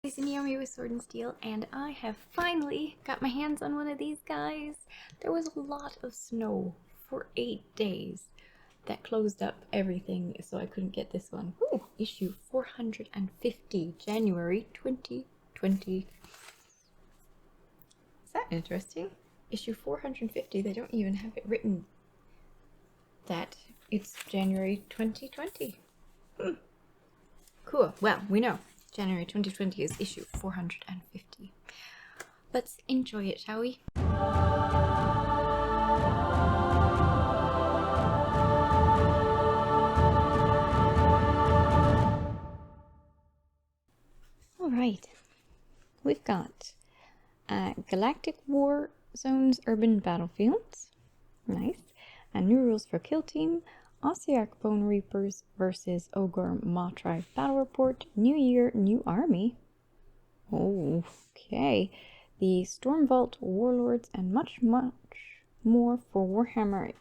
This is Naomi with Sword and Steel, and I have finally got my hands on one of these guys. There was a lot of snow for 8 days that closed up everything, so I couldn't get this one. Ooh, issue 450, January 2020. Is that interesting? Issue 450, they don't even have it written that it's January 2020. Cool, well, we know. January 2020 is issue 450. Let's enjoy it, shall we? Alright, we've got Galactic War Zones Urban Battlefields. Nice. And new rules for Kill Team. Ossiarch Bone Reapers versus Ogre Maw Tribe Battle Report. New Year, New Army. Oh, okay. The Stormvault Warlords and much more for Warhammer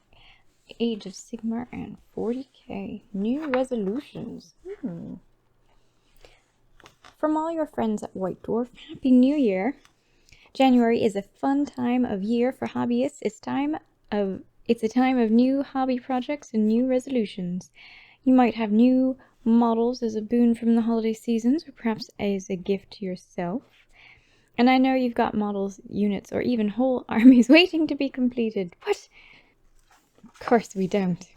Age of Sigmar and 40k. New resolutions. From all your friends at White Dwarf, Happy New Year. January is a fun time of year for hobbyists. It's a time of new hobby projects and new resolutions. You might have new models as a boon from the holiday seasons, or perhaps as a gift to yourself. And I know you've got models, units, or even whole armies waiting to be completed. What? Of course we don't.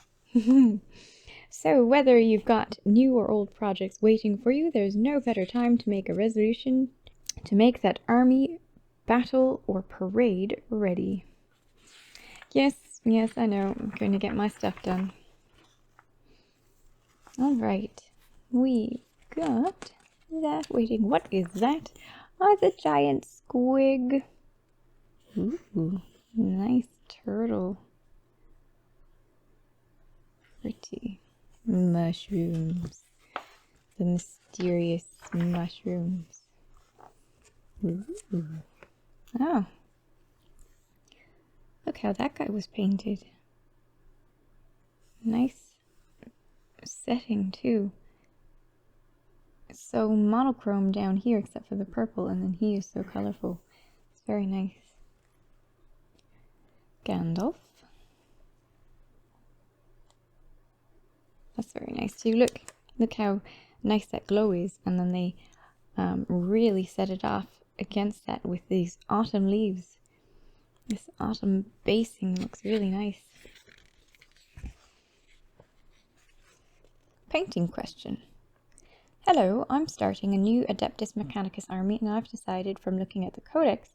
So whether you've got new or old projects waiting for you, there's no better time to make a resolution to make that army, battle, or parade ready. Yes, I know. I'm going to get my stuff done. Alright. We've got that waiting. What is that? Oh, it's a giant squig. Ooh, nice turtle. Pretty. Mushrooms. The mysterious mushrooms. Ooh. Oh. Look how that guy was painted. Nice setting too. It's so monochrome down here except for the purple, and then he is so colorful. It's very nice. Gandalf. That's very nice too. Look how nice that glow is, and then they really set it off against that with these autumn leaves. This autumn basing looks really nice. Painting question. Hello, I'm starting a new Adeptus Mechanicus army, and I've decided from looking at the codex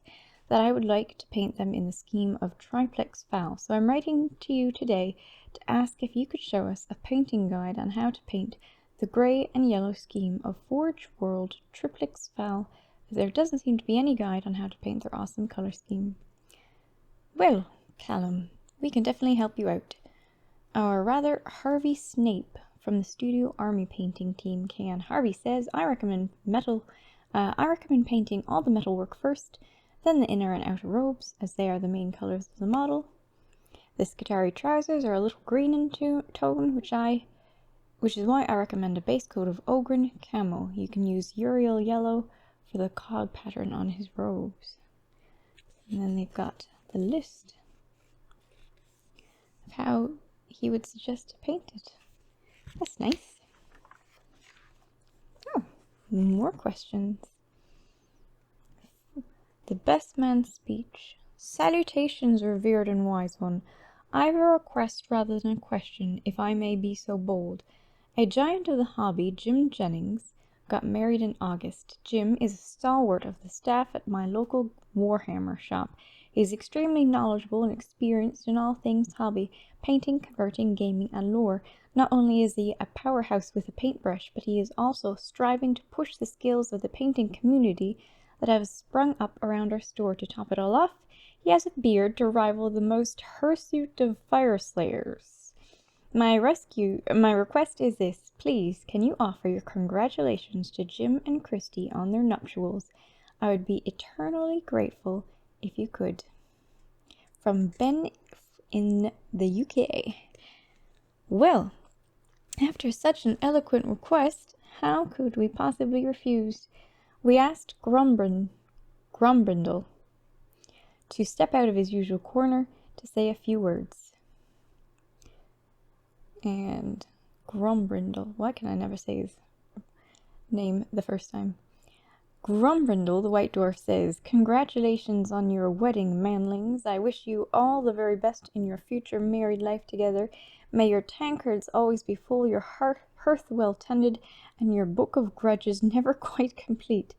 that I would like to paint them in the scheme of triplex val. So I'm writing to you today to ask if you could show us a painting guide on how to paint the grey and yellow scheme of Forge World triplex val, as there doesn't seem to be any guide on how to paint their awesome color scheme. Well, Callum, we can definitely help you out. Or rather, Harvey Snape from the Studio Army Painting Team can. Harvey says, I recommend painting all the metalwork first, then the inner and outer robes, as they are the main colors of the model. The Skitarii trousers are a little green in tone, which is why I recommend a base coat of Ogren camo. You can use Uriel yellow for the cog pattern on his robes. And then they've got the list of how he would suggest to paint it. That's nice. Oh, more questions. The best man's speech. Salutations, revered and wise one. I have a request rather than a question, if I may be so bold. A giant of the hobby, Jim Jennings, got married in August. Jim is a stalwart of the staff at my local Warhammer shop. He is extremely knowledgeable and experienced in all things hobby, painting, converting, gaming, and lore. Not only is he a powerhouse with a paintbrush, but he is also striving to push the skills of the painting community that have sprung up around our store. To top it all off, he has a beard to rival the most hirsute of fire slayers. My request is this. Please, can you offer your congratulations to Jim and Christy on their nuptials? I would be eternally grateful if you could. From Ben in the UK. Well, after such an eloquent request, how could we possibly refuse? We asked Grombrindle to step out of his usual corner to say a few words. And Grombrindle, why can I never say his name the first time? Grombrindle, the White Dwarf, says, "Congratulations on your wedding, manlings. I wish you all the very best in your future married life together. May your tankards always be full, your hearth well tended, and your book of grudges never quite complete.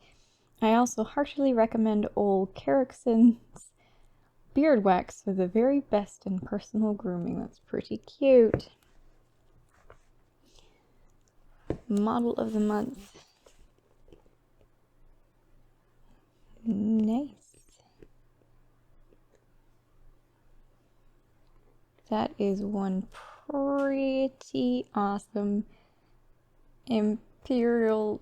I also heartily recommend old Carrickson's beard wax for the very best in personal grooming." That's pretty cute. Model of the month. Nice. That is one pretty awesome Imperial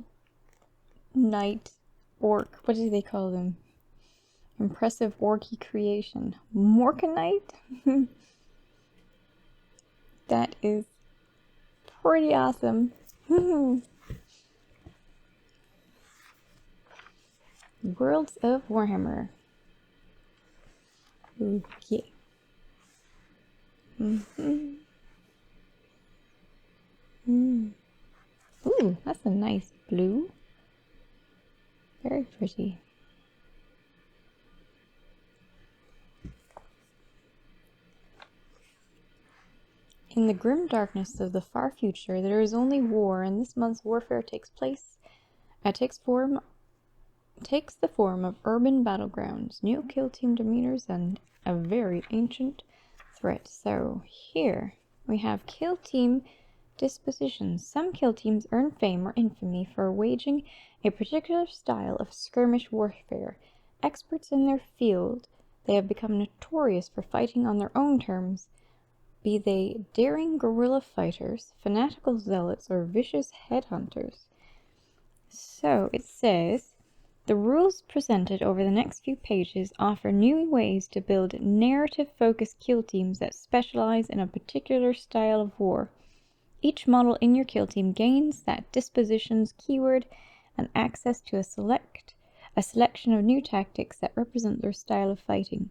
Knight Orc. What do they call them? Impressive Orky creation. Morkanite? That is pretty awesome. Worlds of Warhammer. Okay. Ooh, that's a nice blue. Very pretty. In the grim darkness of the far future, there is only war, and this month's warfare takes the form of urban battlegrounds, new kill team demeanors, and a very ancient threat. So here we have kill team dispositions. Some kill teams earn fame or infamy for waging a particular style of skirmish warfare. Experts in their field, they have become notorious for fighting on their own terms, be they daring guerrilla fighters, fanatical zealots, or vicious headhunters. So it says, the rules presented over the next few pages offer new ways to build narrative-focused kill teams that specialize in a particular style of war. Each model in your kill team gains that disposition's keyword and access to a selection of new tactics that represent their style of fighting.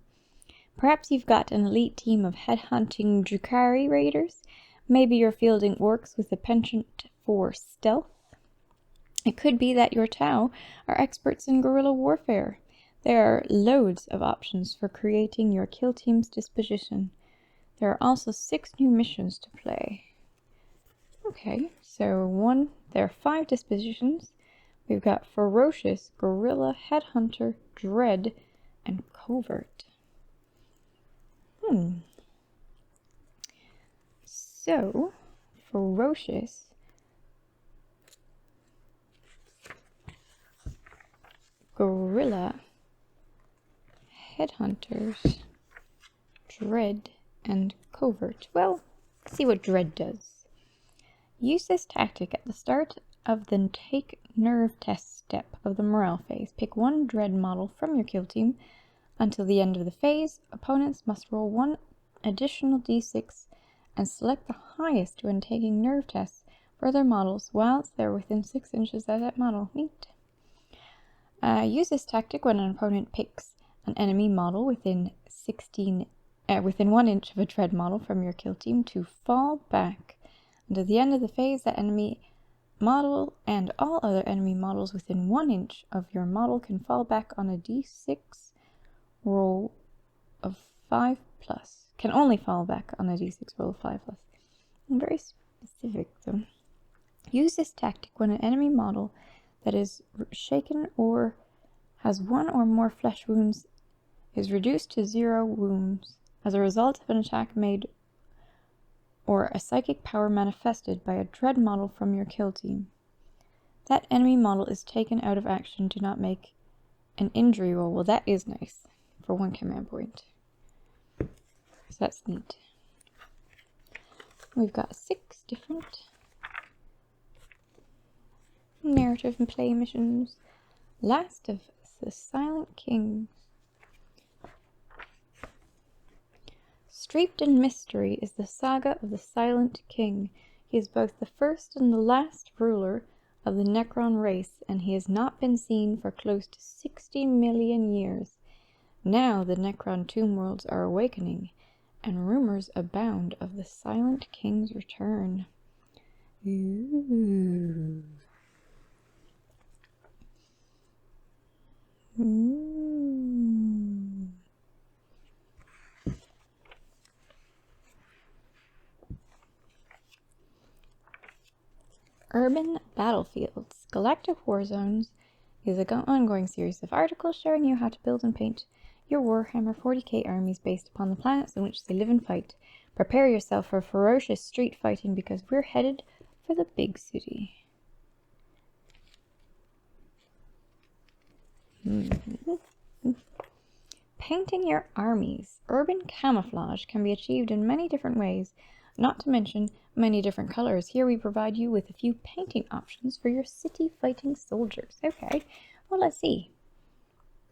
Perhaps you've got an elite team of headhunting Drukhari raiders. Maybe you're fielding orcs with a penchant for stealth. It could be that your Tau are experts in guerrilla warfare. There are loads of options for creating your kill team's disposition. There are also 6 new missions to play. Okay, so there are 5 dispositions. We've got Ferocious, Guerrilla, Headhunter, Dread, and Covert. So, Ferocious. Guerrilla, Headhunters, Dread, and Covert. Well, let's see what Dread does. Use this tactic at the start of the Take Nerve Test step of the morale phase. Pick 1 Dread model from your kill team. Until the end of the phase, opponents must roll 1 additional d6 and select the highest when taking nerve tests for their models whilst they're within 6 inches of that model. Neat. Use this tactic when an opponent picks an enemy model within 1 inch of a Dread model from your kill team to fall back. Until the end of the phase, that enemy model and all other enemy models within 1 inch of your model can fall back on a d6 roll of 5+. Can only fall back on a d6 roll of 5+. I'm very specific though. Use this tactic when an enemy model that is shaken or has 1 or more flesh wounds is reduced to 0 wounds as a result of an attack made or a psychic power manifested by a Dread model from your kill team. That enemy model is taken out of action. Do not make an injury roll. Well, that is nice for 1 command point. So that's neat. We've got 6 different narrative and play missions. Last of the Silent Kings. Steeped in mystery is the saga of the Silent King. He is both the first and the last ruler of the Necron race, and he has not been seen for close to 60 million years. Now the Necron tomb worlds are awakening, and rumors abound of the Silent King's return. Ooh. Ooh. Urban Battlefields. Galactic War Zones is an ongoing series of articles showing you how to build and paint your Warhammer 40k armies based upon the planets in which they live and fight. Prepare yourself for ferocious street fighting because we're headed for the big city. Painting your armies. Urban camouflage can be achieved in many different ways, not to mention many different colors. Here we provide you with a few painting options for your city fighting soldiers. Okay, well, let's see.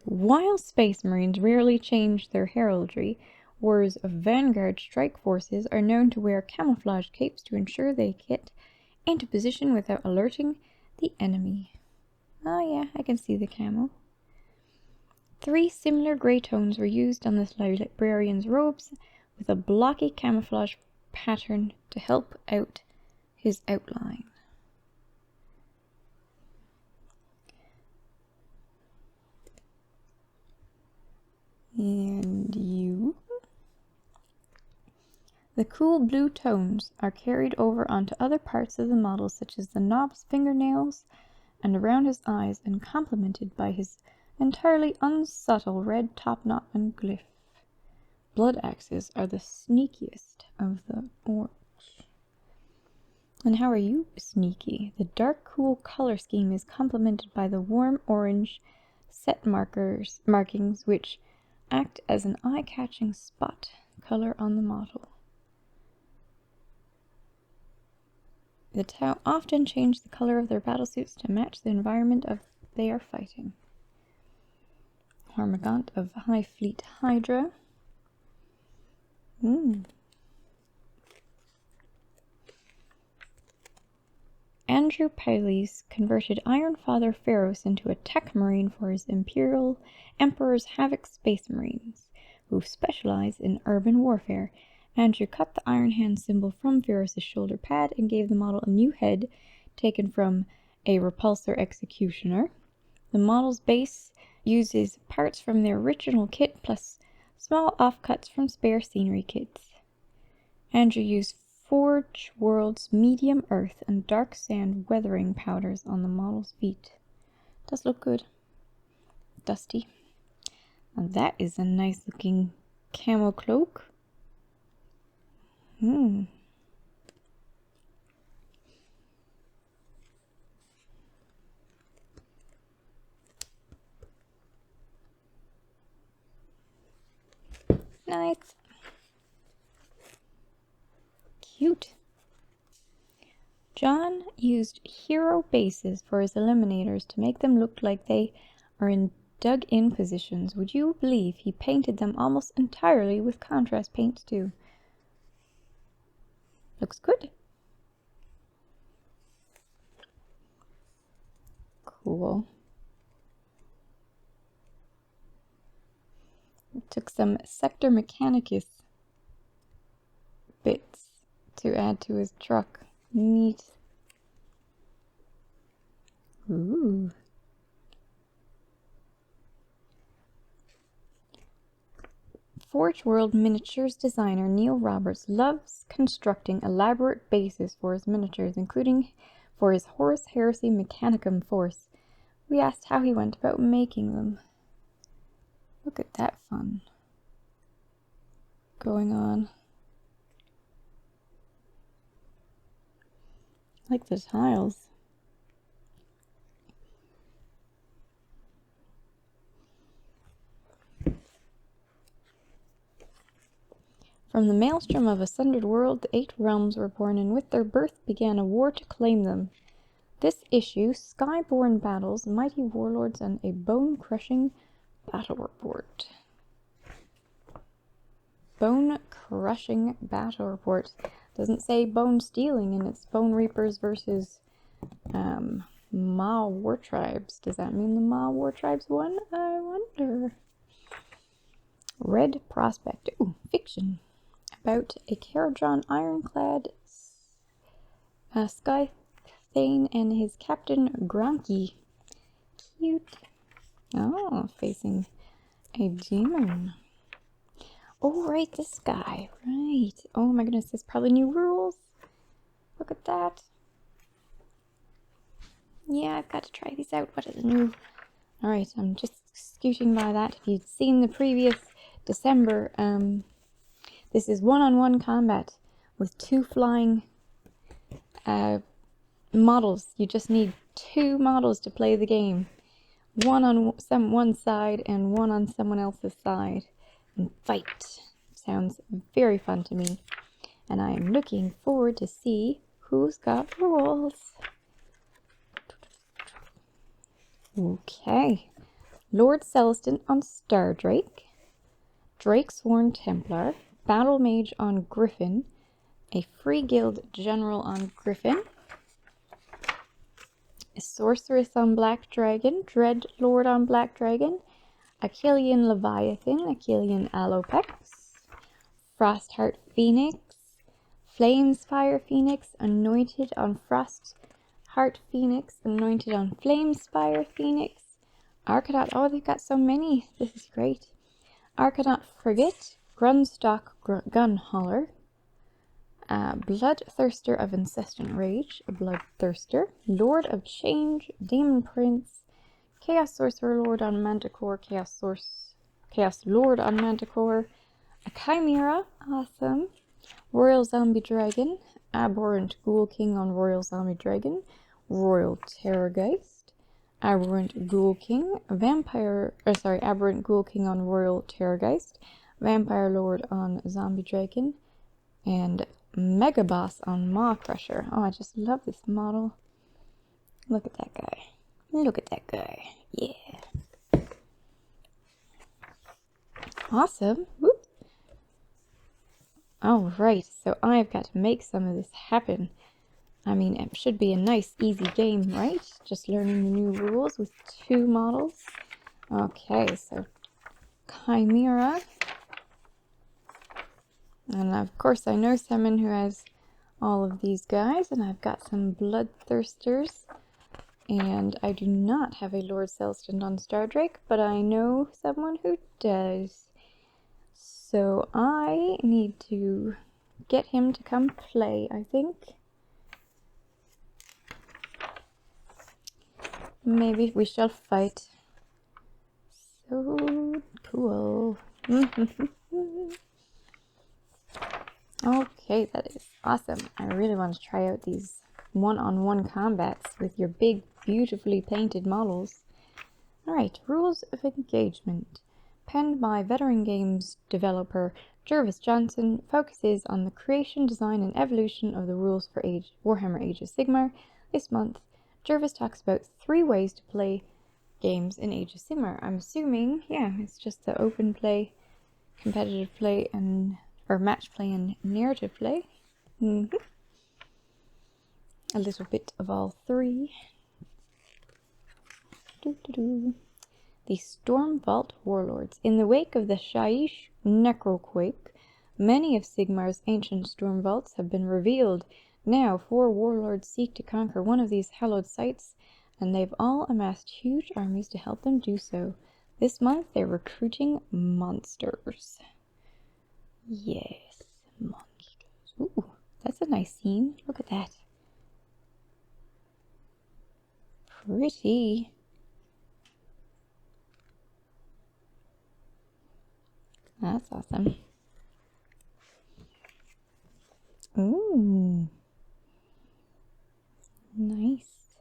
While Space Marines rarely change their heraldry, War's Vanguard strike forces are known to wear camouflage capes to ensure they get into position without alerting the enemy. Oh yeah, I can see the camo. 3 similar grey tones were used on this librarian's robes with a blocky camouflage pattern to help out his outline. And you? The cool blue tones are carried over onto other parts of the model, such as the knob's fingernails and around his eyes, and complemented by his entirely unsubtle red top knot and glyph. Blood axes are the sneakiest of the orcs. And how are you sneaky? The dark, cool color scheme is complemented by the warm orange set markings, which act as an eye-catching spot color on the model. The Tau often change the color of their battlesuits to match the environment they are fighting. Hormigaunt of High Fleet Hydra. Andrew Piles converted Ironfather Pharos into a tech marine for his Imperial Emperor's Havoc Space Marines, who specialize in urban warfare. Andrew cut the Iron Hand symbol from Pharos' shoulder pad and gave the model a new head taken from a Repulsor Executioner. The model's base uses parts from the original kit plus small offcuts from spare scenery kits. Andrew used Forge World's medium earth and dark sand weathering powders on the model's feet. Does look good. Dusty. And that is a nice looking camo cloak. Nice. Cute. John used hero bases for his eliminators to make them look like they are in dug-in positions. Would you believe he painted them almost entirely with contrast paints too? Looks good. Cool. Took some Sector Mechanicus bits to add to his truck. Neat. Ooh. Forge World Miniatures designer Neil Roberts loves constructing elaborate bases for his miniatures, including for his Horus Heresy Mechanicum force. We asked how he went about making them. Look at that fun going on. I like the tiles. From the maelstrom of a sundered world, the 8 realms were born, and with their birth began a war to claim them. This issue, Skyborn Battles, Mighty Warlords, and a Bone-Crushing Battle Report. Bone-Crushing Battle Report. Doesn't say bone stealing, and it's Bone Reapers versus Ma War Tribes. Does that mean the Ma War Tribes won? I wonder. Red Prospect. Ooh, fiction. About a Caradron ironclad Sky Thane and his captain Gronky. Cute. Oh, facing a demon. Oh, right, this guy. Right. Oh my goodness, there's probably new rules. Look at that. Yeah, I've got to try these out. What are the new... Alright, I'm just scooting by that. If you'd seen the previous December, this is one-on-one combat with 2 flying models. You just need 2 models to play the game. One on one side and one on someone else's side. And fight. Sounds very fun to me. And I am looking forward to see who's got rules. Okay. Lord Celestin on Star Drake. Drake Sworn Templar. Battle Mage on Griffin. A Free Guild General on Griffin. A Sorceress on Black Dragon. Dread Lord on Black Dragon. Achillean Leviathan. Achillean Alopex. Frostheart Phoenix. Flamespire Phoenix. Anointed on Frostheart Phoenix. Anointed on Flamespire Phoenix. Arcanaut. Oh, they've got so many. This is great. Arcanaut Frigate. Grunstock Gunhauler. Bloodthirster of Incessant Rage, a Bloodthirster, Lord of Change, Demon Prince, Chaos Sorcerer Lord on Manticore, Chaos Lord on Manticore, a Chimera, awesome, Royal Zombie Dragon, Abhorrent Ghoul King on Royal Zombie Dragon, Royal Terrorgeist, Aberrant Ghoul King, Aberrant Ghoul King on Royal Terrorgeist, Vampire Lord on Zombie Dragon, and Mega Boss on Maw Crusher. Oh, I just love this model. Look at that guy. Look at that guy. Yeah. Awesome. Whoop. Alright, so I've got to make some of this happen. I mean, it should be a nice, easy game, right? Just learning the new rules with 2 models. Okay, so Chimera. And of course I know someone who has all of these guys, and I've got some Bloodthirsters, and I do not have a Lord Celestin on Star Drake, but I know someone who does. So I need to get him to come play, I think. Maybe we shall fight. So cool. Okay, that is awesome. I really want to try out these one-on-one combats with your big, beautifully painted models. Alright, rules of engagement. Penned by veteran games developer Jervis Johnson, focuses on the creation, design, and evolution of the rules for Warhammer Age of Sigmar. This month, Jervis talks about 3 ways to play games in Age of Sigmar. I'm assuming, yeah, it's just the open play, competitive play, or match play and narrative play. A little bit of all 3. The Stormvault Warlords. In the wake of the Shaiish Necroquake, many of Sigmar's ancient Stormvaults have been revealed. Now 4 warlords seek to conquer one of these hallowed sites, and they've all amassed huge armies to help them do so. This month they're recruiting monsters. Yes, monsters. Ooh, that's a nice scene. Look at that. Pretty. That's awesome. Ooh. Nice.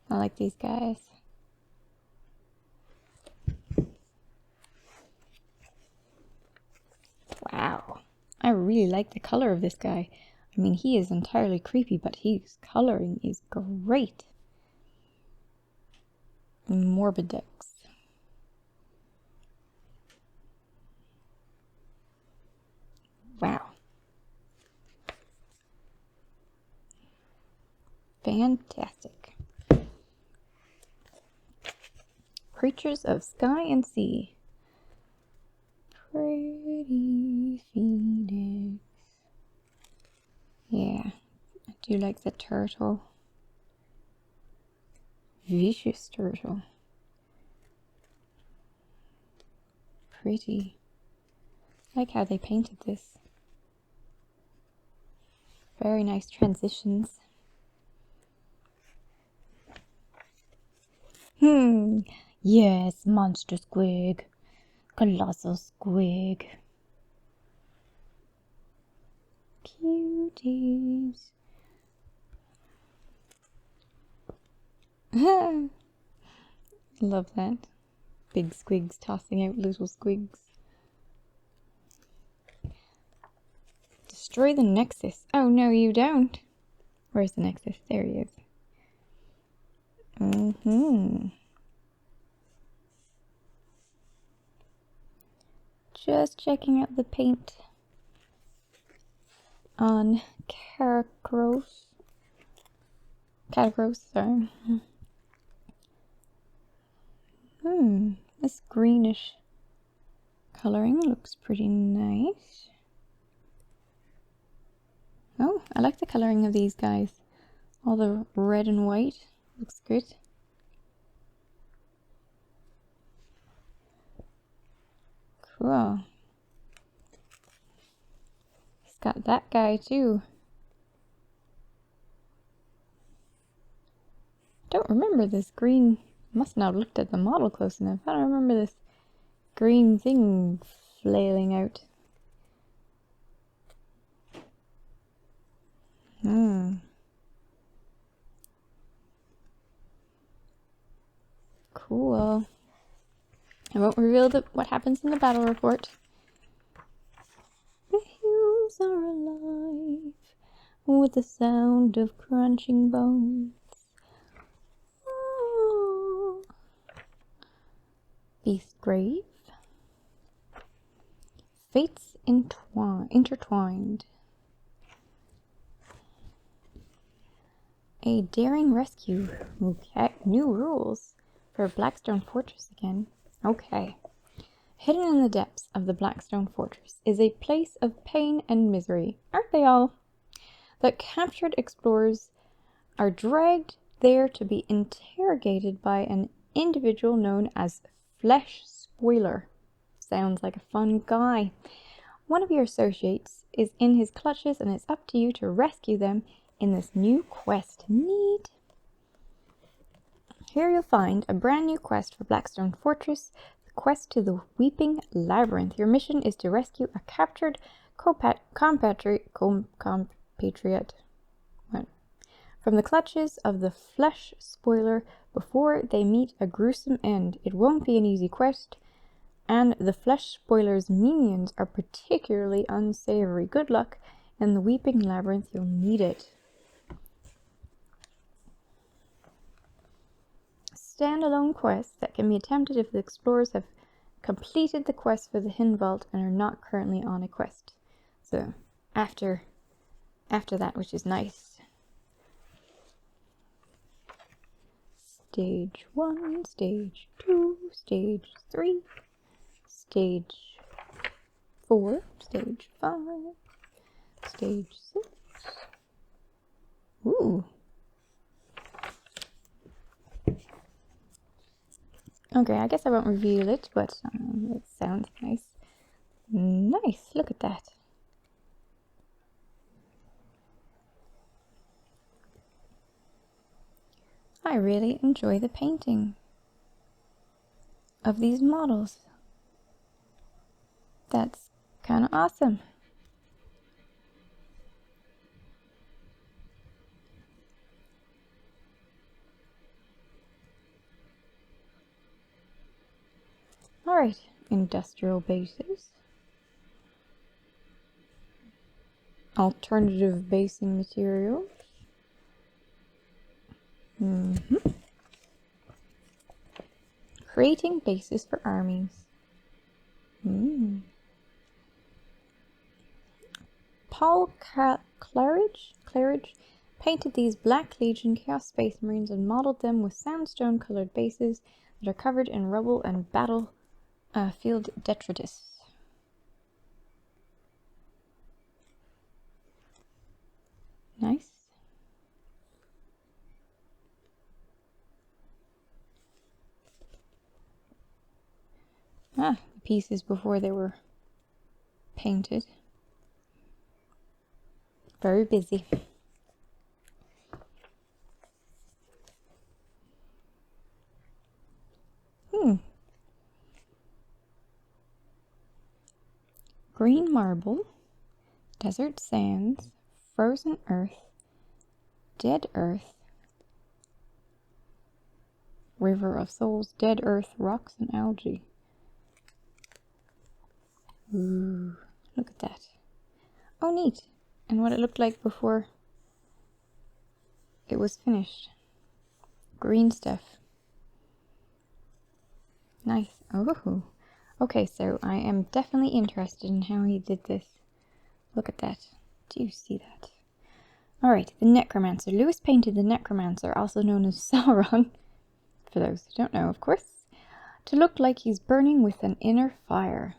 I like these guys. Wow. I really like the color of this guy. I mean, he is entirely creepy, but his coloring is great. Morbidex. Wow. Fantastic. Creatures of sky and sea. Pretty phoenix. Yeah, I do like the turtle. Vicious turtle. Pretty. I like how they painted this. Very nice transitions. Yes, monster squig. Colossal squig. Cuties. Love that. Big squigs tossing out little squigs. Destroy the Nexus. Oh, no, you don't. Where's the Nexus? There he is. Just checking out the paint on Katakros, sorry. This greenish coloring looks pretty nice. Oh, I like the coloring of these guys. All the red and white looks good. Cool. He's got that guy too. Don't remember this green. Must not have looked at the model close enough. I don't remember this green thing flailing out. Cool. I won't reveal what happens in the battle report. The hills are alive with the sound of crunching bones. Oh. Beast grave. Fates intertwined. A daring rescue. Okay, new rules for Blackstone Fortress again. Okay. Hidden in the depths of the Blackstone Fortress is a place of pain and misery. Aren't they all? The captured explorers are dragged there to be interrogated by an individual known as Flesh Spoiler. Sounds like a fun guy. One of your associates is in his clutches and it's up to you to rescue them in this new quest. Neat. Here you'll find a brand new quest for Blackstone Fortress, the quest to the Weeping Labyrinth. Your mission is to rescue a captured compatriot from the clutches of the Flesh Spoiler before they meet a gruesome end. It won't be an easy quest, and the Flesh Spoiler's minions are particularly unsavory. Good luck in the Weeping Labyrinth, you'll need it. Standalone quests that can be attempted if the explorers have completed the quest for the Hidden Vault and are not currently on a quest. So after that, which is nice. Stage 1, Stage 2, Stage 3, Stage 4, Stage 5, Stage 6. Ooh. Okay, I guess I won't reveal it, but it sounds nice. Nice, look at that. I really enjoy the painting of these models. That's kind of awesome. Alright, industrial bases. Alternative basing materials. Creating bases for armies. Paul Claridge painted these Black Legion Chaos Space Marines and modeled them with sandstone colored bases that are covered in rubble and battlefield detritus. Nice. Ah, the pieces before they were painted. Very busy. Green marble, desert sands, frozen earth, dead earth, river of souls, dead earth, rocks and algae. Ooh, look at that. Oh, neat. And what it looked like before it was finished. Green stuff. Nice. Oh. Okay, so I am definitely interested in how he did this. Look at that. Do you see that? Alright, the Necromancer. Lewis painted the Necromancer, also known as Sauron, for those who don't know, of course, to look like he's burning with an inner fire.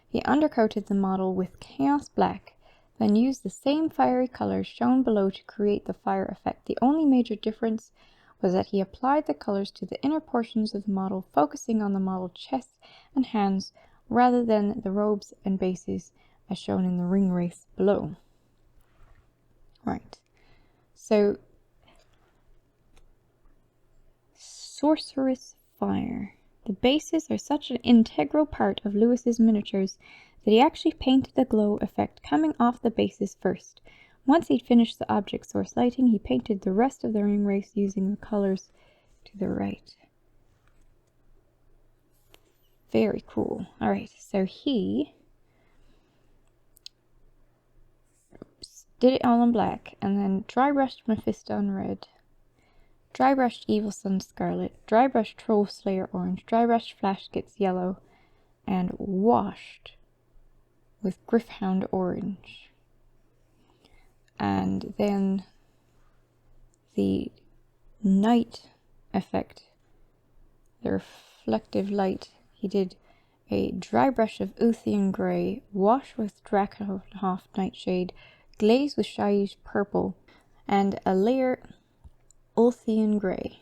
He undercoated the model with Chaos Black, then used the same fiery colors shown below to create the fire effect. The only major difference was that he applied the colors to the inner portions of the model, focusing on the model chest and hands rather than the robes and bases as shown in the ring wraiths below. Right, so Sorceress Fire. The bases are such an integral part of Lewis's miniatures that he actually painted the glow effect coming off the bases first. Once he'd finished the object source lighting, he painted the rest of the ring wraiths using the colors to the right. Very cool. Alright, so he did it all in black, and then dry brushed Mephisto in red, dry brushed Evil Sun scarlet, dry brushed Troll Slayer orange, dry brushed Flashgits yellow, and washed with Griffhound orange. And then the night effect, the reflective light, he did a dry brush of Uthian grey, wash with Drakenhof nightshade, glaze with Shaiish purple, and a layer Ulthian grey.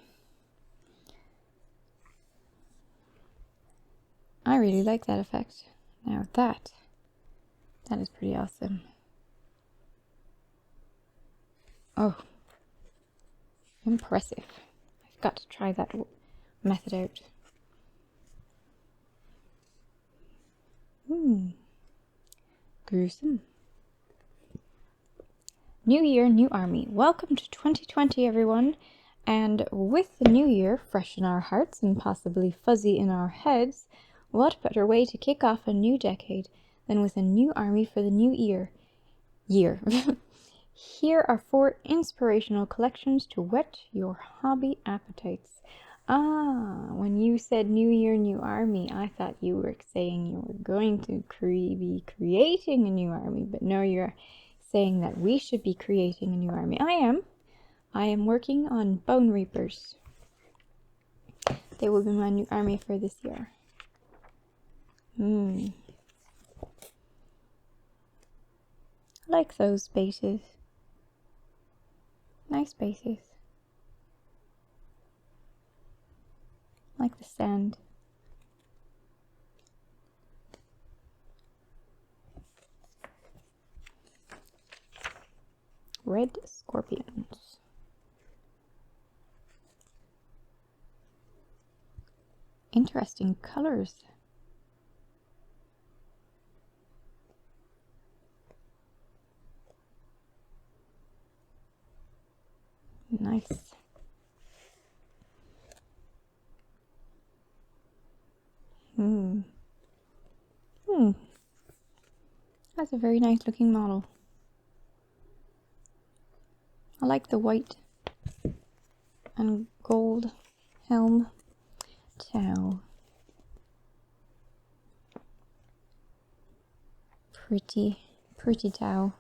I really like that effect. Now that is pretty awesome. Oh, impressive. I've got to try that method out. Gruesome. New year, new army. Welcome to 2020, everyone. And with the new year fresh in our hearts and possibly fuzzy in our heads, what better way to kick off a new decade than with a new army for the new year? Here are 4 inspirational collections to whet your hobby appetites. Ah, when you said new year, new army, I thought you were saying you were going to be creating a new army, but no, you're saying that we should be creating a new army. I am working on Bone Reapers. They will be my new army for this year. I like those bases. Nice bases. Like the sand. Red scorpions. Interesting colors. Nice. That's a very nice looking model. I like the white and gold helm. Tau. Pretty Tau.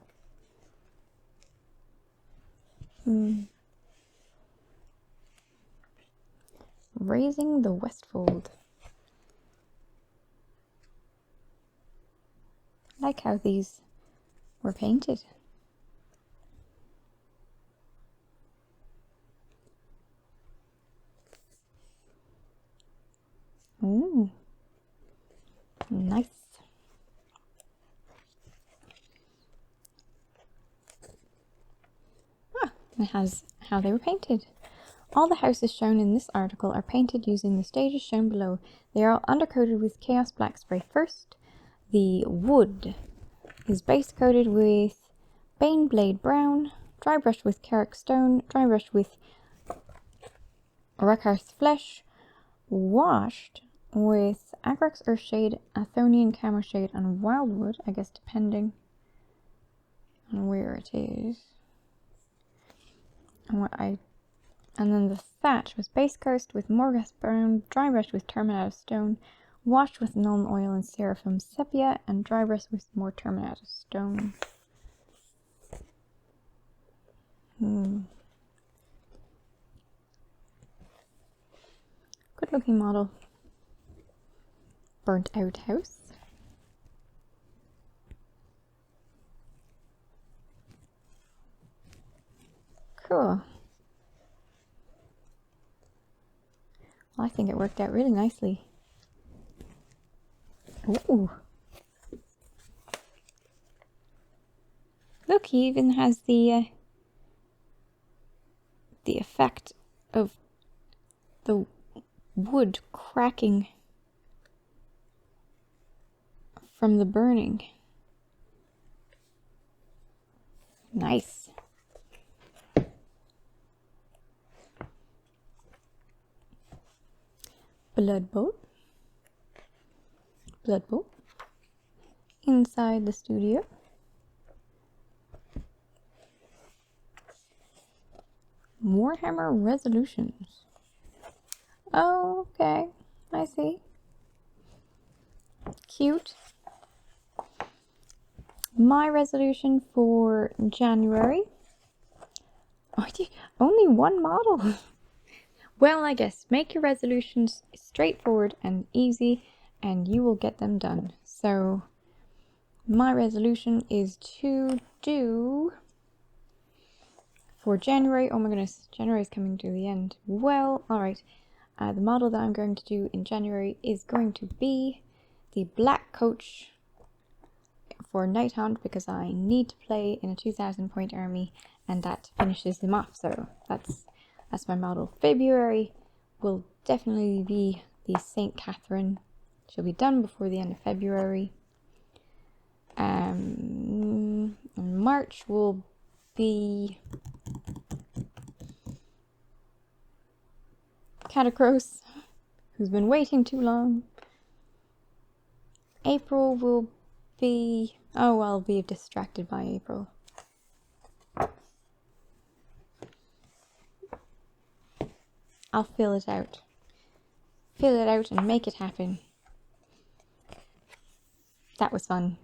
Raising the Westfold. I like how these were painted. Ooh, nice. It has how they were painted. All the houses shown in this article are painted using the stages shown below. They are all undercoated with Chaos Black Spray first. The wood is base coated with Baneblade Brown, dry brushed with Carrick Stone, dry brushed with Rakarth's Flesh, washed with Agrax Earthshade, Athonian Camoshade, and Wildwood, I guess depending on where it is. And then the thatch was base coast with Morghast Brown, dry brushed with Terminatus Stone, washed with Nuln Oil and Seraphim Sepia, and dry brushed with more Terminatus Stone. Good looking model. Burnt out house. Cool. Well, I think it worked out really nicely. Ooh. Look, he even has the effect of the wood cracking from the burning. Nice. Blood Bowl. Blood Bowl. Inside the studio. Warhammer Resolutions. Oh, okay. I see. Cute. My resolution for January. Oh, only one model. Well, I guess make your resolutions straightforward and easy and you will get them done. So my resolution is to do for January. Oh my goodness, January is coming to the end. Well, alright. The model that I'm going to do in January is going to be the Black Coach for Nighthaunt, because I need to play in a 2000 point army and that finishes them off. So that's my model. February will definitely be the St. Catherine. She'll be done before the end of February. And March will be Catacross, who's been waiting too long. April will be... oh, I'll be distracted by April. I'll fill it out. Fill it out and make it happen. That was fun.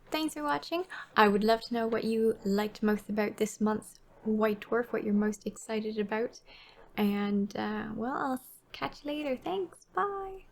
Thanks for watching. I would love to know what you liked most about this month's White Dwarf, what you're most excited about. And, well, I'll catch you later. Thanks. Bye.